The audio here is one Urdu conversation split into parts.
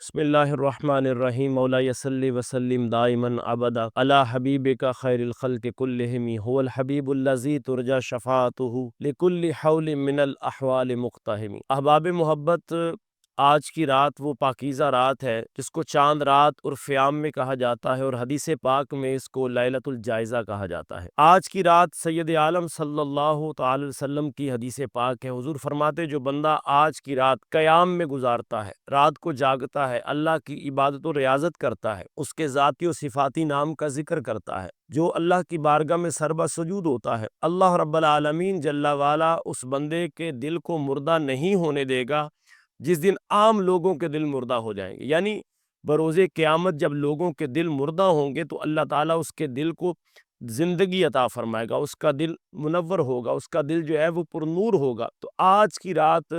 بسم اللہ الرحمن الرحیم مولا صلی وسلم دائما ابدا علی حبیبک خیر الخلق کلہم هو الحبیب الذی ترجى شفاعته لکل حول من الاحوال مقتحم۔ احباب محبت، آج کی رات وہ پاکیزہ رات ہے جس کو چاند رات اور فیام میں کہا جاتا ہے، اور حدیث پاک میں اس کو لیلۃ الجائزہ کہا جاتا ہے۔ آج کی رات سید عالم صلی اللہ تعالی وسلم کی حدیث پاک ہے۔ حضور فرماتے جو بندہ آج کی رات قیام میں گزارتا ہے، رات کو جاگتا ہے، اللہ کی عبادت و ریاضت کرتا ہے، اس کے ذاتی و صفاتی نام کا ذکر کرتا ہے، جو اللہ کی بارگاہ میں سربہ سجود ہوتا ہے، اللہ رب العالمین جل وعلا اس بندے کے دل کو مردہ نہیں ہونے دے گا جس دن عام لوگوں کے دل مردہ ہو جائیں گے۔ یعنی بروز قیامت جب لوگوں کے دل مردہ ہوں گے تو اللہ تعالیٰ اس کے دل کو زندگی عطا فرمائے گا، اس کا دل منور ہوگا، اس کا دل جو ہے وہ پر نور ہوگا۔ تو آج کی رات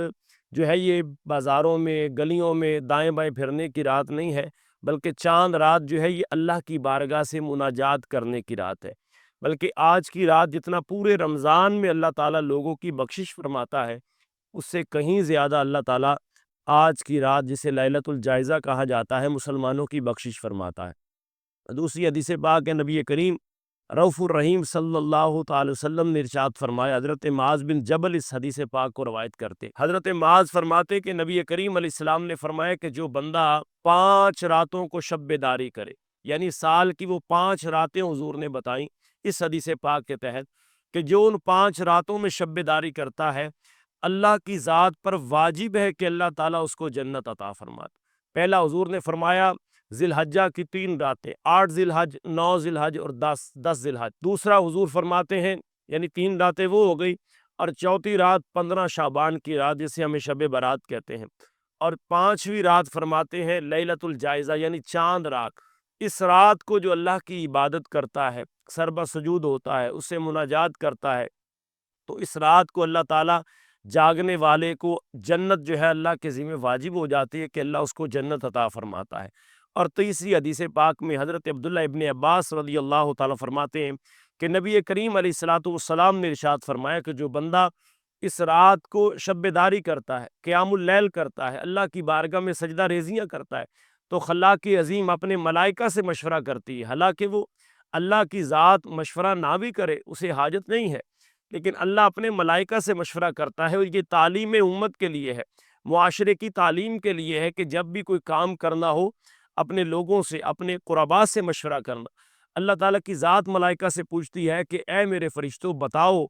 جو ہے یہ بازاروں میں، گلیوں میں دائیں بائیں پھرنے کی رات نہیں ہے، بلکہ چاند رات جو ہے یہ اللہ کی بارگاہ سے مناجات کرنے کی رات ہے۔ بلکہ آج کی رات جتنا پورے رمضان میں اللہ تعالیٰ لوگوں کی بخشش فرماتا ہے، اس سے کہیں زیادہ اللہ تعالیٰ آج کی رات جسے لیلۃ الجائزہ کہا جاتا ہے مسلمانوں کی بخشش فرماتا ہے۔ دوسری حدیث پاک ہے، نبی کریم رؤوف الرحیم صلی اللہ تعالی وسلم نے ارشاد فرمایا، حضرت معاذ بن جبل اس حدیث پاک کو روایت کرتے، حضرت معاذ فرماتے کہ نبی کریم علیہ السلام نے فرمایا کہ جو بندہ 5 راتوں کو شب بیداری کرے، یعنی سال کی وہ 5 راتیں حضور نے بتائیں اس حدیث پاک کے تحت، کہ جو ان 5 راتوں میں شب بیداری کرتا ہے، اللہ کی ذات پر واجب ہے کہ اللہ تعالیٰ اس کو جنت عطا فرماتا۔ پہلا حضور نے فرمایا ذی الحجہ کی 3 راتیں، 8 ذی الحج، 9 ذی الحج اور 10 ذی الحج۔ دوسرا حضور فرماتے ہیں، یعنی 3 راتیں وہ ہو گئی، اور چوتھی رات 15 شعبان کی رات جسے ہمیں شب برات کہتے ہیں، اور 5ویں رات فرماتے ہیں لیلۃ الجائزہ یعنی چاند رات۔ اس رات کو جو اللہ کی عبادت کرتا ہے، سربہ سجود ہوتا ہے، اس سے مناجات کرتا ہے، تو اس رات کو اللہ تعالیٰ جاگنے والے کو جنت جو ہے اللہ کے ذمہ واجب ہو جاتی ہے کہ اللہ اس کو جنت عطا فرماتا ہے۔ اور تیسری حدیث پاک میں حضرت عبداللہ ابن عباس رضی اللہ تعالیٰ فرماتے ہیں کہ نبی کریم علیہ الصلاۃ والسلام نے ارشاد فرمایا کہ جو بندہ اس رات کو شب بیداری کرتا ہے، قیام اللیل کرتا ہے، اللہ کی بارگاہ میں سجدہ ریزیاں کرتا ہے، تو خلاق عظیم اپنے ملائکہ سے مشورہ کرتی ہے، حالانکہ وہ اللہ کی ذات مشورہ نہ بھی کرے، اسے حاجت نہیں ہے، لیکن اللہ اپنے ملائکہ سے مشورہ کرتا ہے، اور یہ تعلیم امت کے لیے ہے، معاشرے کی تعلیم کے لیے ہے کہ جب بھی کوئی کام کرنا ہو اپنے لوگوں سے، اپنے قربا سے مشورہ کرنا۔ اللہ تعالیٰ کی ذات ملائکہ سے پوچھتی ہے کہ اے میرے فرشتوں بتاؤ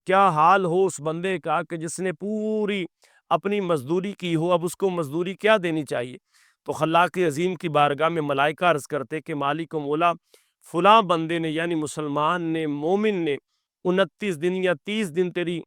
کیا حال ہو اس بندے کا کہ جس نے پوری اپنی مزدوری کی ہو، اب اس کو مزدوری کیا دینی چاہیے؟ تو خلاق عظیم کی بارگاہ میں ملائکہ عرض کرتے کہ مالک و مولا، فلاں بندے نے یعنی مسلمان نے، مومن نے 29 دن یا 30 دن تیری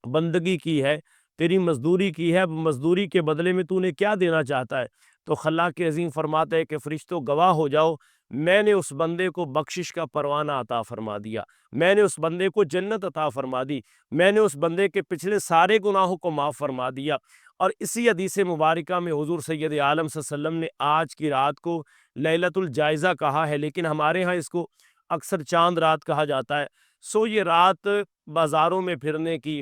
بندگی کی ہے، تیری مزدوری کی ہے، اب مزدوری کے بدلے میں تو نے کیا دینا چاہتا ہے؟ تو خلاق عظیم فرماتا ہے کہ فرشتوں گواہ ہو جاؤ، میں نے اس بندے کو بخشش کا پروانہ عطا فرما دیا، میں نے اس بندے کو جنت عطا فرما دی، میں نے اس بندے کے پچھلے سارے گناہوں کو معاف فرما دیا۔ اور اسی حدیث مبارکہ میں حضور سید عالم صلی اللہ علیہ وسلم نے آج کی رات کو لیلۃ الجائزہ کہا ہے، لیکن ہمارے ہاں اس کو اکثر چاند رات کہا جاتا ہے۔ سو یہ رات بازاروں میں پھرنے کی،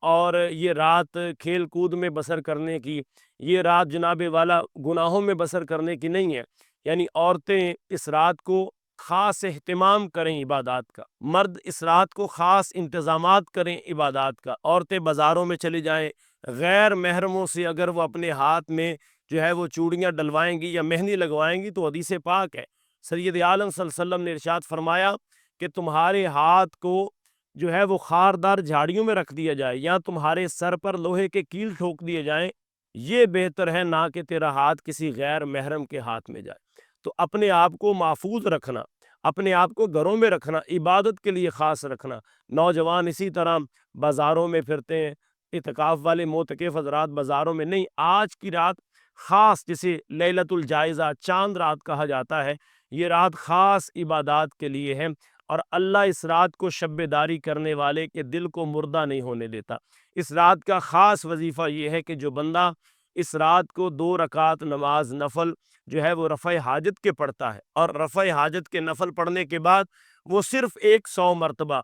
اور یہ رات کھیل کود میں بسر کرنے کی، یہ رات جناب والا گناہوں میں بسر کرنے کی نہیں ہے۔ یعنی عورتیں اس رات کو خاص اہتمام کریں عبادات کا، مرد اس رات کو خاص انتظامات کریں عبادات کا، عورتیں بازاروں میں چلی جائیں، غیر محرموں سے اگر وہ اپنے ہاتھ میں جو ہے وہ چوڑیاں ڈلوائیں گی یا مہندی لگوائیں گی تو حدیث پاک ہے، سید عالم صلی اللہ علیہ وسلم نے ارشاد فرمایا کہ تمہارے ہاتھ کو جو ہے وہ خاردار جھاڑیوں میں رکھ دیا جائے، یا تمہارے سر پر لوہے کے کیل ٹھوک دیے جائیں، یہ بہتر ہے نہ کہ تیرا ہاتھ کسی غیر محرم کے ہاتھ میں جائے۔ تو اپنے آپ کو محفوظ رکھنا، اپنے آپ کو گھروں میں رکھنا، عبادت کے لیے خاص رکھنا۔ نوجوان اسی طرح بازاروں میں پھرتے ہیں، اعتکاف والے معتکف حضرات بازاروں میں نہیں، آج کی رات خاص جسے لیلۃ الجائزہ چاند رات کہا جاتا ہے، یہ رات خاص عبادات کے لیے ہے، اور اللہ اس رات کو شب بیداری کرنے والے کے دل کو مردہ نہیں ہونے دیتا۔ اس رات کا خاص وظیفہ یہ ہے کہ جو بندہ اس رات کو 2 رکعت نماز نفل جو ہے وہ رفع حاجت کے پڑھتا ہے، اور رفع حاجت کے نفل پڑھنے کے بعد وہ صرف 100 مرتبہ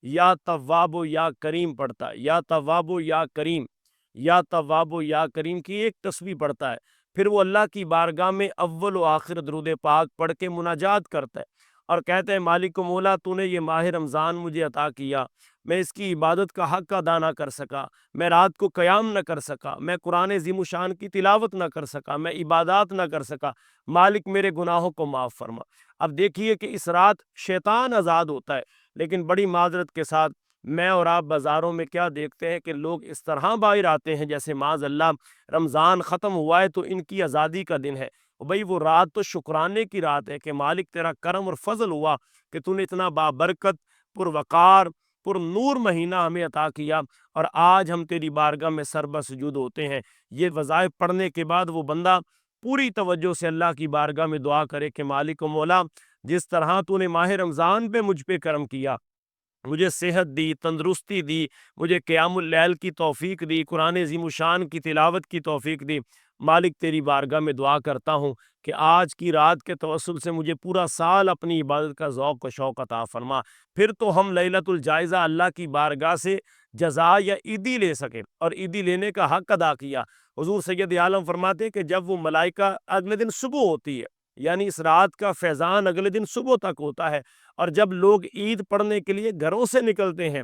یا تواب و یا کریم پڑھتا ہے، یا تواب و یا کریم، یا تواب و یا کریم کی ایک تسبیح پڑھتا ہے، پھر وہ اللہ کی بارگاہ میں اول و آخر درود پاک پڑھ کے مناجات کرتا ہے اور کہتا ہے مالک و مولا تو نے یہ ماہ رمضان مجھے عطا کیا، میں اس کی عبادت کا حق ادا نہ کر سکا، میں رات کو قیام نہ کر سکا، میں قرآن عظیم الشان کی تلاوت نہ کر سکا، میں عبادات نہ کر سکا، مالک میرے گناہوں کو معاف فرما۔ اب دیکھیے کہ اس رات شیطان آزاد ہوتا ہے، لیکن بڑی معذرت کے ساتھ میں اور آپ بازاروں میں کیا دیکھتے ہیں کہ لوگ اس طرح باہر آتے ہیں جیسے معاذ اللہ رمضان ختم ہوا ہے تو ان کی آزادی کا دن ہے۔ بھئی وہ رات تو شکرانے کی رات ہے کہ مالک تیرا کرم اور فضل ہوا کہ تو نے اتنا بابرکت، پروقار، پر نور مہینہ ہمیں عطا کیا اور آج ہم تیری بارگاہ میں سربہ سجود ہوتے ہیں۔ یہ وظائف پڑھنے کے بعد وہ بندہ پوری توجہ سے اللہ کی بارگاہ میں دعا کرے کہ مالک و مولا جس طرح تو نے ماہ رمضان پہ مجھ پہ کرم کیا، مجھے صحت دی، تندرستی دی، مجھے قیام اللیل کی توفیق دی، قرآن عظیم الشان کی تلاوت کی توفیق دی، مالک تیری بارگاہ میں دعا کرتا ہوں کہ آج کی رات کے توسل سے مجھے پورا سال اپنی عبادت کا ذوق و شوق عطا فرما۔ پھر تو ہم لیلۃ الجائزہ اللہ کی بارگاہ سے جزا یا عیدی لے سکے اور عیدی لینے کا حق ادا کیا۔ حضور سید عالم فرماتے ہیں کہ جب وہ ملائکہ اگلے دن صبح ہوتی ہے، یعنی اس رات کا فیضان اگلے دن صبح تک ہوتا ہے، اور جب لوگ عید پڑھنے کے لیے گھروں سے نکلتے ہیں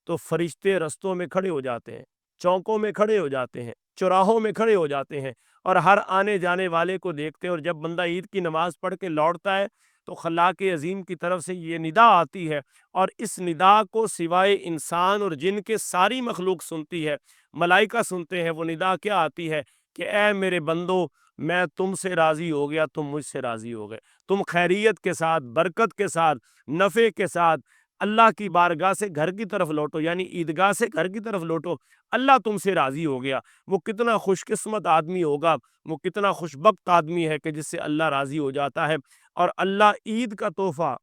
تو فرشتے رستوں میں کھڑے ہو جاتے ہیں، چوکوں میں کھڑے ہو جاتے ہیں، چوراہوں میں کھڑے ہو جاتے ہیں اور ہر آنے جانے والے کو دیکھتے ہیں، اور جب بندہ عید کی نماز پڑھ کے لوٹتا ہے تو خلاق عظیم کی طرف سے یہ ندا آتی ہے، اور اس ندا کو سوائے انسان اور جن کے ساری مخلوق سنتی ہے، ملائکہ سنتے ہیں۔ وہ ندا کیا آتی ہے کہ اے میرے بندو میں تم سے راضی ہو گیا، تم مجھ سے راضی ہو گئے، تم خیریت کے ساتھ، برکت کے ساتھ، نفع کے ساتھ اللہ کی بارگاہ سے گھر کی طرف لوٹو، یعنی عیدگاہ سے گھر کی طرف لوٹو، اللہ تم سے راضی ہو گیا۔ وہ کتنا خوش قسمت آدمی ہوگا، وہ کتنا خوش بخت آدمی ہے کہ جس سے اللہ راضی ہو جاتا ہے۔ اور اللہ عید کا تحفہ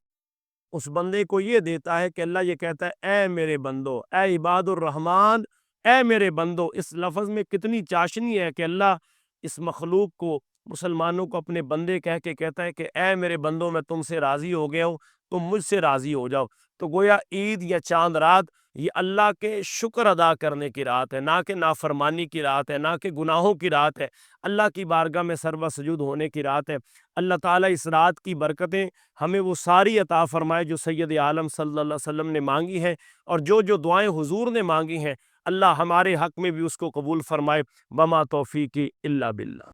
اس بندے کو یہ دیتا ہے کہ اللہ یہ کہتا ہے اے میرے بندو، اے عباد الرحمن، اے میرے بندو۔ اس لفظ میں کتنی چاشنی ہے کہ اللہ اس مخلوق کو، مسلمانوں کو اپنے بندے کہہ کے کہتا ہے کہ اے میرے بندو میں تم سے راضی ہو گیا ہوں، تم مجھ سے راضی ہو جاؤ۔ تو گویا عید یا چاند رات یہ اللہ کے شکر ادا کرنے کی رات ہے، نہ کہ نافرمانی کی رات ہے، نہ کہ گناہوں کی رات ہے، اللہ کی بارگاہ میں سربہ سجود ہونے کی رات ہے۔ اللہ تعالیٰ اس رات کی برکتیں ہمیں وہ ساری عطا فرمائے جو سید عالم صلی اللہ علیہ وسلم نے مانگی ہیں، اور جو دعائیں حضور نے مانگی ہیں اللہ ہمارے حق میں بھی اس کو قبول فرمائے۔ وما توفیقی الا باللہ۔